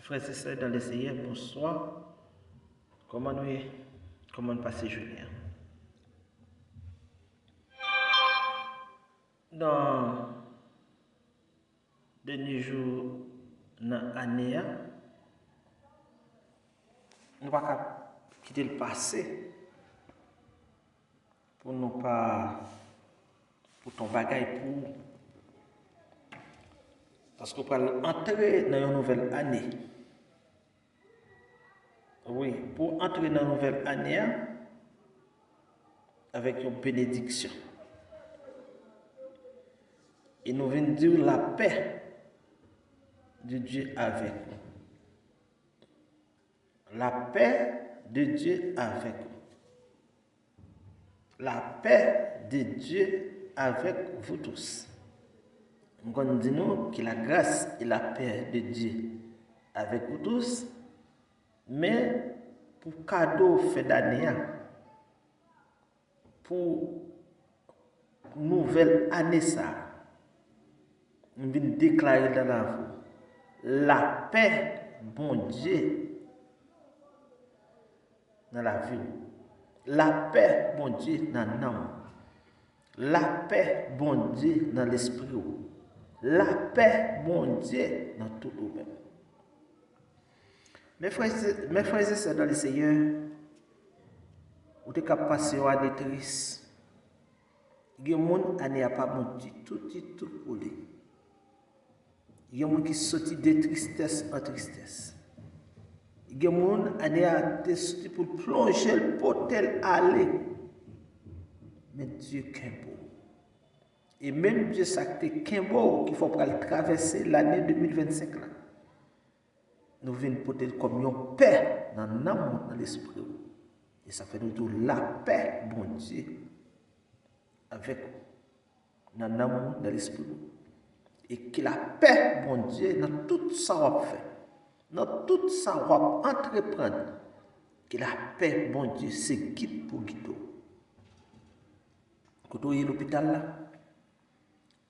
Frères et sœurs dans les Seigneurs, bonsoir. Comment passer Julien? Dans derniers jours dans l'année, nous ne pouvons pas quitter le passé pour ne pas pour ton bagage pour parce qu'on peut entrer dans une nouvelle année. Oui, pour entrer dans une nouvelle année avec une bénédiction. Et nous venons dire la paix de Dieu avec nous. La paix de Dieu avec nous. La paix de Dieu avec vous tous. Nous disons que la grâce et la paix de Dieu avec vous tous, mais pour cadeau fait d'année, pour nouvelle année ça, nous venons déclarer dans la vie la paix, bon Dieu, dans la vie. La paix, bon Dieu, dans l'âme. La paix, bon Dieu, dans l'esprit. La paix, bon Dieu, dans tout le monde. Mes frères et sœurs dans le Seigneur, vous êtes capables de passer à des tristes. Il y a des gens qui n'ont pas bon Dieu, tout pour lui. Il y a des gens qui sortent de tristesse en tristesse. Il y a des gens qui sont pour plonger le potel aller. Mais Dieu est beau. Et même Dieu sait qu'il beau qu'il faut traverser l'année 2025 là. Nous venons porter comme une paix dans l'âme, dans l'esprit. Et ça fait nous dire la paix, bon Dieu, avec nous, dans l'âme, dans l'esprit. Et que la paix, bon Dieu, dans tout ça qu'on fait, dans tout ça qu'on entreprendre, que la paix, bon Dieu, c'est guide pour guider. Quand on est à l'hôpital là,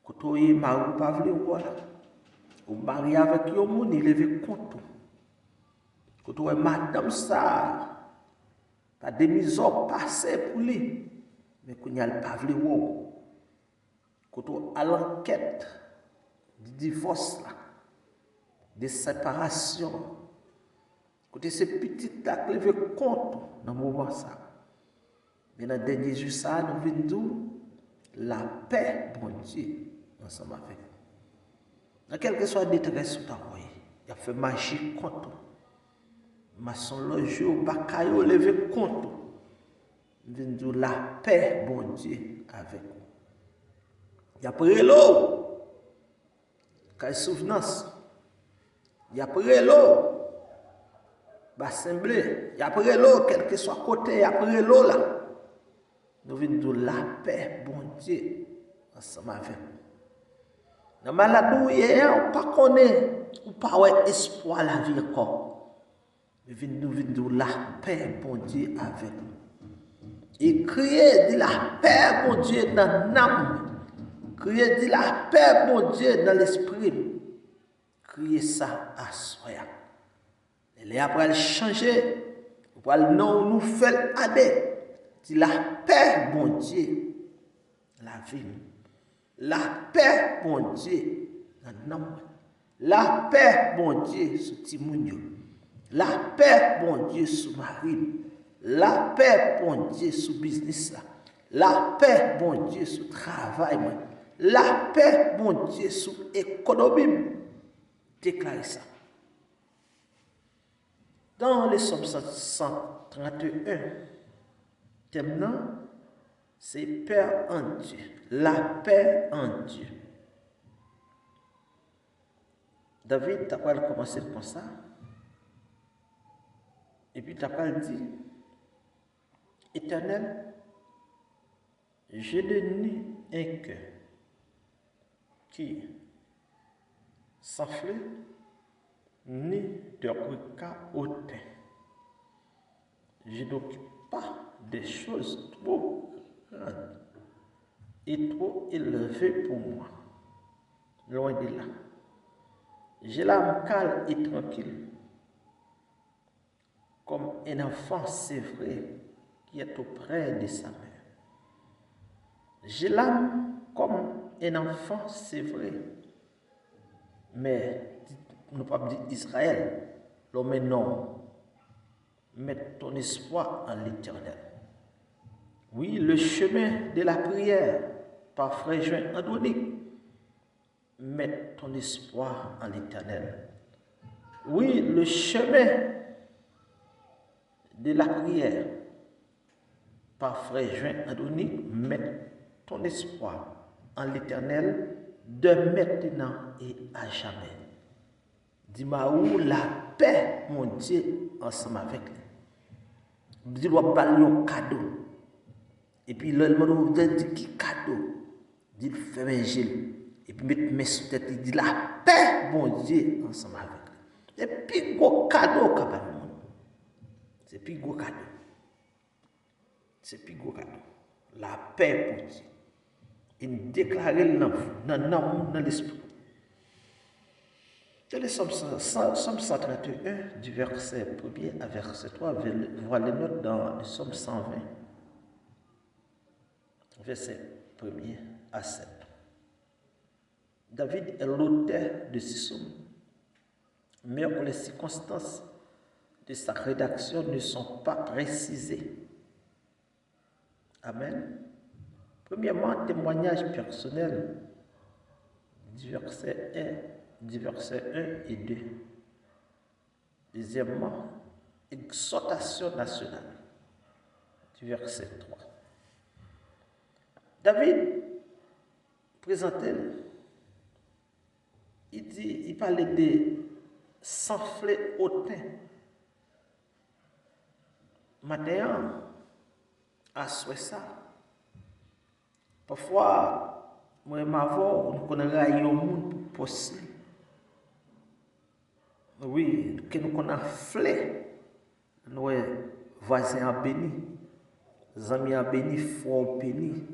quand on est marié, pas voulu voilà, on marié avec un monde, il lève compte. Quand on est madame ça, pas des misères passées pour lui, mais qu'on n'y a pas voulu voir. Quand on est à l'enquête du divorce là, de séparation, quand ces petites là qui lèvent compte dans le moment ça. Mais dans le dernier jour ça, nous venons dire la paix, bon Dieu, ensemble avec nous. Dans quelle que soit la détresse, il a fait magie contre. Maçon loge au bakayo levé compte. Nous venons dire la paix, bon Dieu, avec nous. Il y a pris l'eau, quelle souvenance. Il y a pris l'eau, l'assemblée. Il y a pris l'eau, quel que soit côté, il y a pris l'eau là. Nous venons de la paix, bon Dieu, ensemble avec nous. Dans la maladie, on ne pas connaît, ou pas espoir la vie encore. Nous venons de la paix, bon Dieu, avec nous. Et crier de la paix, bon Dieu, dans l'âme. Crier de la paix, bon Dieu, dans l'esprit. Crier ça à soi. Et après, changer. Après, nous faire aider. La paix, bon Dieu, la vie. La paix, bon Dieu, dans l'âme. La paix, bon Dieu, sur Timounio. La paix, bon Dieu, sur Marie. La paix, bon Dieu, sur business. La paix, bon Dieu, sur travail. La paix, bon Dieu, sur économie. Déclarez ça. Dans les Psaumes 131, thème c'est paix en Dieu. La paix en Dieu. David, tu as pas commencé comme ça. Et puis tu as pas dit, Éternel, je n'ai un cœur qui s'enfle ni de regard hautain. Je n'occupe pas des choses trop grandes et trop élevées pour moi. Loin de là. J'ai l'âme calme et tranquille comme un enfant, c'est vrai, qui est auprès de sa mère. J'ai l'âme comme un enfant, c'est vrai. Mais, nous ne pouvons pas dire Israël, l'homme non. Mets ton espoir en l'Éternel. Oui, le chemin de la prière par Frère Joël Andronique. Mets ton espoir en l'Éternel. Oui, le chemin de la prière par Frère Joël Andronique. Mets ton espoir en l'Éternel de maintenant et à jamais. Dis-moi où la paix, mon Dieu, ensemble avec lui. Dis-lui pas un cadeau. Et puis, le monde dit qui cadeau. Dit fait évangile. Et puis, mettre mes sous tête, il dit la paix, mon Dieu, ensemble avec lui. Et puis, gros cadeau, capable monde. C'est plus gros cadeau. C'est plus gros cadeau. La paix pour Dieu. Il déclare dans l'esprit. C'est le Somme 131, du verset 1er à verset 3. Voilà les notes dans le Somme 120, verset 1er à 7. David est l'auteur de ce psaume, mais les circonstances de sa rédaction ne sont pas précisées. Amen. Premièrement, témoignage personnel du verset 1 et 2. Deuxièmement, exhortation nationale du verset 3. David présentait, il parlait de s'enfler hautain. Matin, à souhait ça. Parfois, moi et ma voix, on connaît un monde possible. Oui, que nous connaissons flé, nos voisins à béni, nos amis à béni, frères béni.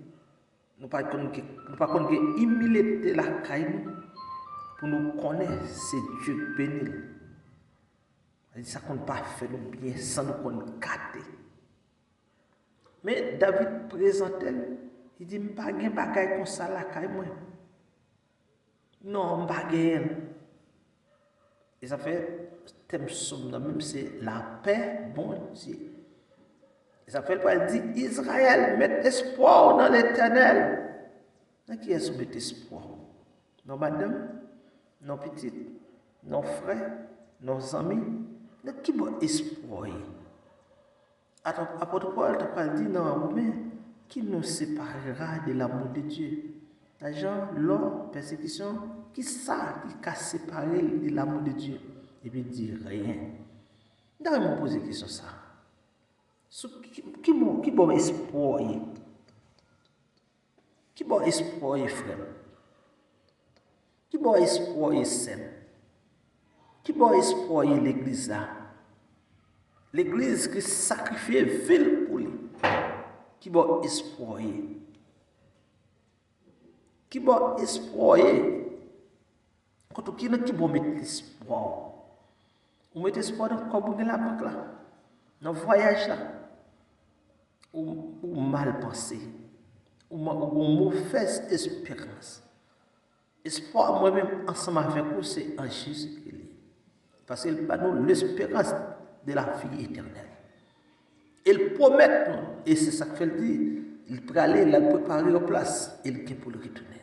Nous ne pas humilité la caille pour nous connaître, c'est Dieu béni. Ça ne compte pas faire le bien sans nous connaître. Mais David présentait, il dit, je ne vais pas faire des choses comme ça la caille moi. Non, je ne vais pas faire. Et ça fait, thème somme même, c'est la paix, bon Dieu. Et ça fait, il dit, Israël, met espoir dans l'Éternel. Dans qui est-ce que met espoir? Nos madame, nos petites, nos frères, nos amis. Dans qui met espoir? Apôtre Paul t'a dit dans Romain, qui nous séparera de l'amour de Dieu? L'argent, l'or, persécution, qui ça qui a séparé de l'amour de Dieu? Et puis il dit rien. D'ailleurs, je me pose la question ça. Qui bon espoir? Qui bon espoir, frère? Qui bon espoir, saint? Qui bon espoir, l'église là? L'église qui sacrifie ville pour lui. Qui bon espoir? Qui bon espoir? Quand qui bon mettre espoir? Ou mettez espoir dans le la banque là, dans le voyage là, ou mal pensé, ou mauvaise espérance. Espoir, moi-même, ensemble avec vous, c'est en Jésus-Christ. Parce qu'il pas nous l'espérance de la vie éternelle. Il promet nous, et c'est ça qu'il dit, il peut aller, il préparer en place, il est pour le retourner.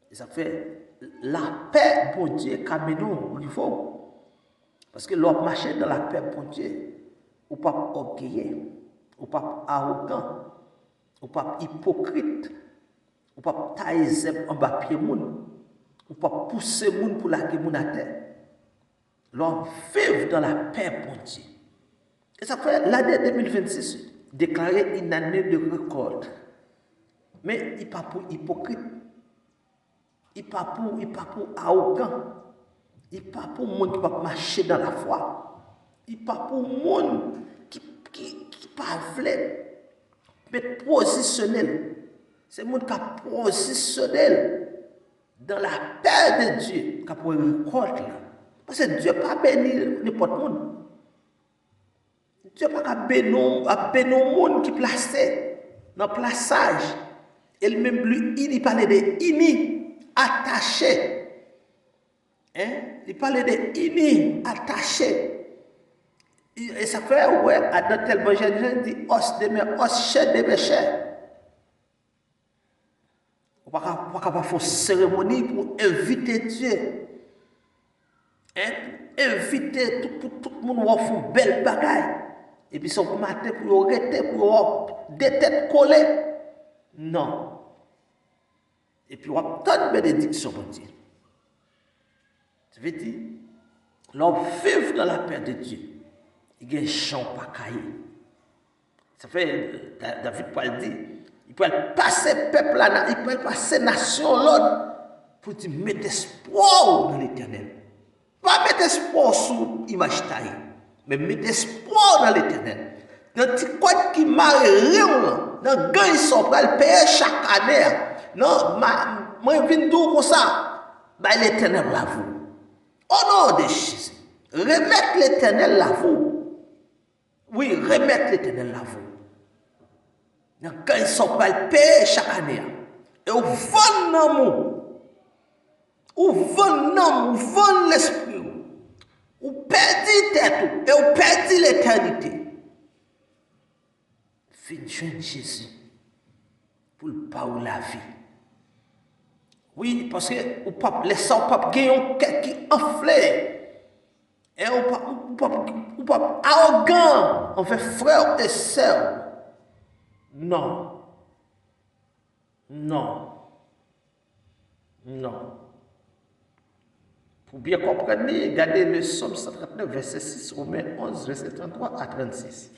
Et ça fait la paix pour Dieu, camino au niveau. Parce que l'on marche dans la paix pour Dieu, ou pas orgueilleux, ou pas arrogant, ou pas hypocrite, ou pas tailler en bas pied moun, ou pas pousser moun pour la moun à terre. L'on vit dans la paix pour Dieu. Et ça fait l'année 2026 déclarer une année de record. Mais il n'est pas pour hypocrite, il n'est pas pour arrogant. Il n'est pas pour monde qui va marcher dans la foi. Il n'est pas pour monde qui pas voulait mais positionnel. C'est le monde qui a positionnel dans la paix de Dieu qui a pour récolte là. Parce que Dieu n'a pas béni n'importe monde. Dieu pas bénir monde qui placé dans plaçage. Et même lui, il parlait de ini attaché. Hein? Il parlait de ini attaché. Et ça fait, ouais, à dans tel évangile, dit os de mes os, chair de mes chair. On ne peut pas faire une cérémonie pour inviter Dieu. Hein? Inviter tout le monde à faire une belle bagaille. Et puis, son matin pour arrêter, pour des têtes collées. Non. Et puis, on va obtenir une bénédiction pour Dieu. Ça veut dire, l'homme vit dans la paix de Dieu. Il y a un champ pas caillé. Ça fait, David peut dire, il peut passer peuple là, il peut passer nation l'autre pour dire, mettre espoir dans l'éternel. Pas mettre espoir sur l'image taille, mais mettre espoir dans l'éternel. Dans petit code qui marre rien, dans le gain, ils sont prêts à payer chaque année. Non, moi, je viens d'où comme ça, l'éternel la vous. Au nom de Jésus, remettre l'éternel la vous. Oui, remettre l'éternel la vous. Quand ils sont pas payés chaque année, et au vent l'amour, au vent l'amour, au vent l'esprit, au perdit tête, et au perdit l'éternité. Viens Jésus pour le pas ou la vie. Oui, parce que au pape, les sans pape qui ont qui enflé. Et au pape arrogant envers frères et sœurs. Non. Non. Non. Pour bien comprendre, regardez le Psaume 139, verset 6, Romains 11, verset 33 à 36.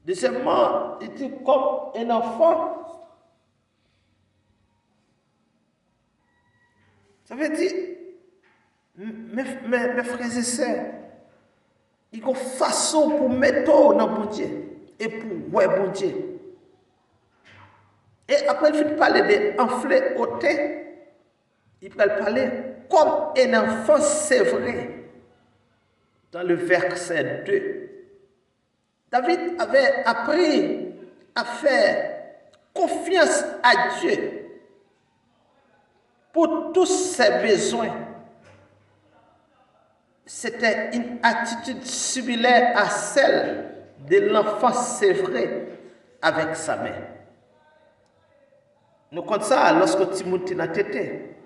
Deuxièmement, il était comme un enfant. Ça veut dire, mes frères et sœurs, il y a une façon pour mettre dans bon Dieu et pour ouais bon Dieu. Et après, il parler d'enfler ôté, il va parler comme un enfant sévré dans le verset 2. David avait appris à faire confiance à Dieu pour tous ses besoins. C'était une attitude similaire à celle de l'enfant sévré avec sa mère. Nous comptons ça lorsque Timothée n'a tété.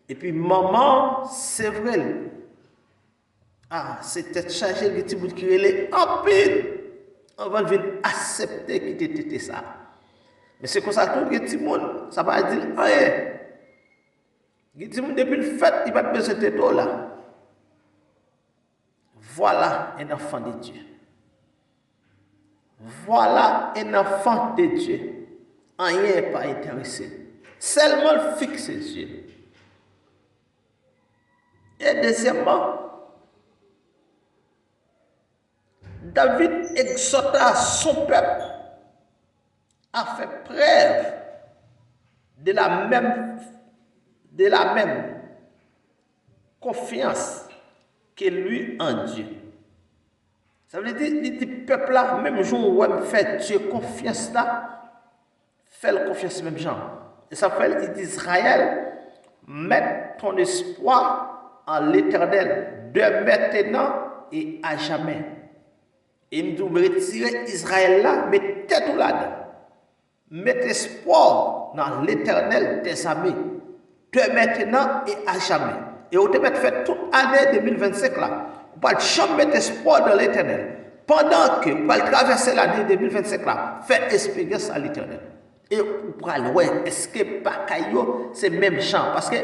Et puis maman sévrée. Ah, c'était chargé de Timothée qui est en pile. On va venir accepter qu'il était ça. Mais c'est comme ça que Timothée, ça va dire rien. Depuis le fait, il va besoin de tout là. Voilà un enfant de Dieu. Voilà un enfant de Dieu. Rien n'est pas intéressé. Seulement fixe ses yeux. Et deuxièmement, David exhorta son peuple à faire preuve de la même confiance que lui en Dieu. Ça veut dire, le peuple là, même jour où il fait Dieu confiance là, fait la confiance même genre. Et ça fait d'Israël, mets ton espoir en l'Éternel, de maintenant et à jamais. Et il nous retirer Israël là, mais tête ou là-dedans. Mets espoir dans l'Éternel des armées, de maintenant et à jamais. Et on te met fait toute année 2025 là. On ne jamais mettre espoir dans l'Éternel. Pendant que vous allez traverser l'année 2025 là, faites expérience à l'Éternel. Et vous pourrez ouais, est-ce que Bakayo, c'est le même champ? Parce que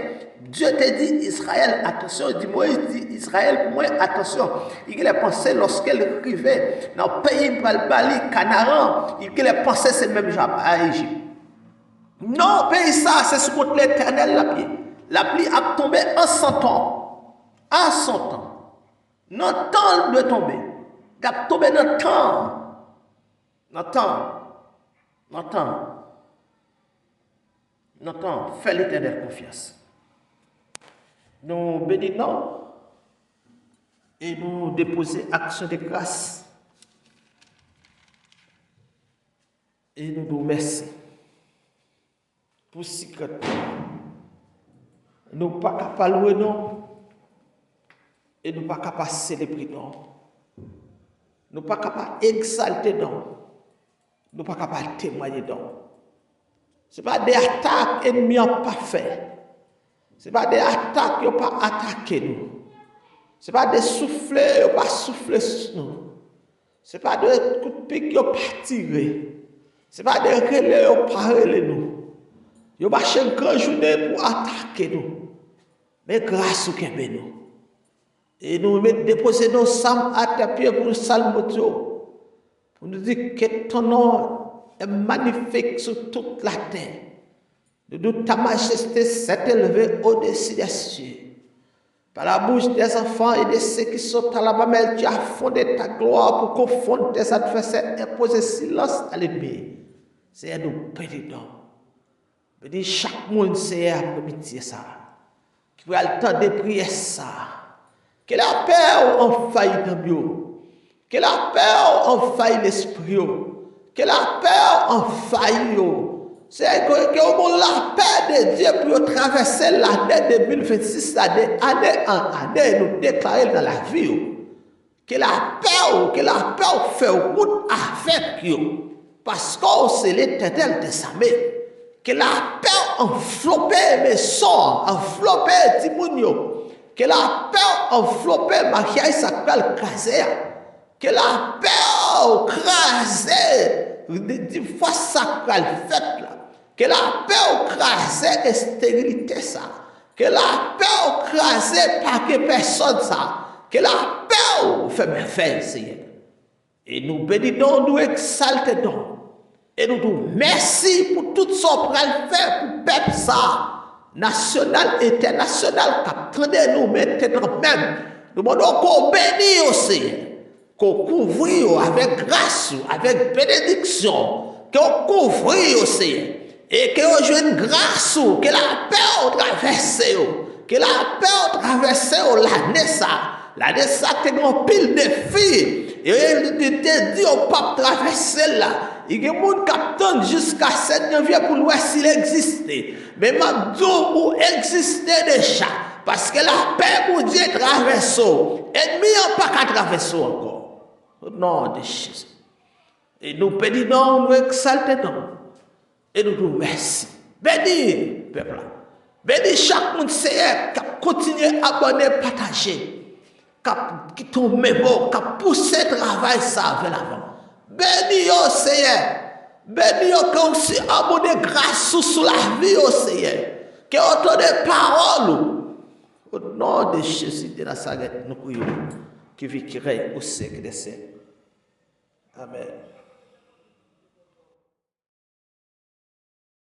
Dieu te dit, Israël, attention, il dit Moïse, dit Israël, pour moi, attention. Il a pensé lorsqu'elle arrivait dans le pays Bali, Canaan, il a pensé c'est le même genre à Égypte. Non, pays ça, c'est ce contre l'Éternel la pluie. La pluie a tombé en 100 ans. En 100 ans. Non, temps de tomber. Il a tombé dans le temps. Dans le temps. Dans le temps. Dans le temps. Fais l'Éternel confiance. Nous bénissons. et nous déposer action de grâce. Et nous nous remercions pour ce que nous ne sommes pas capables de louer non, et nous ne sommes pas capables de célébrer non. Nous ne sommes pas capables d'exalter non. Nous ne sommes pas capables de témoigner non. Ce n'est pas des attaques ennemis n'ont pas fait. Ce n'est pas des attaques qui n'ont pas attaqué nous. Ce n'est pas des soufflets qui n'ont pas soufflé sur nous. Ce n'est pas des coups de pique qui n'ont pas tiré. Ce n'est pas des relais qui n'ont pas relais nous. Ils ont marché une grande journée pour attaquer nous. Mais grâce au Québec nous. Et nous déposer nos psaumes à tes pieds pour le psalmotio. Pour nous dire que ton nom est magnifique sur toute la terre. De ta majesté s'est élevée au-dessus des cieux. Par la bouche des enfants et de ceux qui sont à la mamelle, tu as fondé ta gloire pour confondre tes adversaires et poser silence à l'ennemi. Seigneur, nous bénissons. Bénis chaque monde, Seigneur, pour pitié ça. Qui va le temps de prier ça. Que la paix envahisse dans nous. Que la paix envahisse l'esprit. Que la paix envahisse. C'est que la paix de Dieu pour traverser l'année 2026, année en année, nous déclarer dans la vie. Que la paix fait route avec vous. Parce que c'est l'éternel des armées. Que la paix enveloppe mes sorts, enveloppe Timounio. Que la paix enveloppe Maria Isabelle Kazea. Que la paix crase des fois sacrale faite là. Que la paix crase la stérilité ça. Que la paix crase par que personne ça. Que la paix fait merveille, Seigneur. Et nous bénissons, nous exaltons. Et nous disons merci pour tout ce qu'on va faire pour le peuple ça. National, international, qu'attendez nous maintenant même. Nous demandons qu'on bénisse aussi. Qu'on couvre avec grâce, avec bénédiction. Qu'on couvre aussi. Et qu'on joue une grâce, que la paix traverse. Que la paix traverse l'année ça. L'année ça, c'est un pile de filles. Et il te dit au pape traverser là. Il y a des gens qui attendent jusqu'à 7 janvier pour voir s'il existe. Mais maintenant, pour exister déjà. Parce que la paix pour Dieu traverse. Ennemi n'a pas qu'à traverser encore. Au nom de Jésus. Et nous bénissons, nous exaltons. Et nous nous merci. Bénis, peuple. Bénis chaque monde qui continue à abonner, partager. Qui tombe mémo, qui pousse le travail ça vers l'avant. Bénis au Seigneur. Bénis au aussi abonner grâce sur la vie au Seigneur. Que autant de paroles. Au nom de Jésus de Nazareth, nous prions. Qui vit qui règne au siècle des siècles. Amen.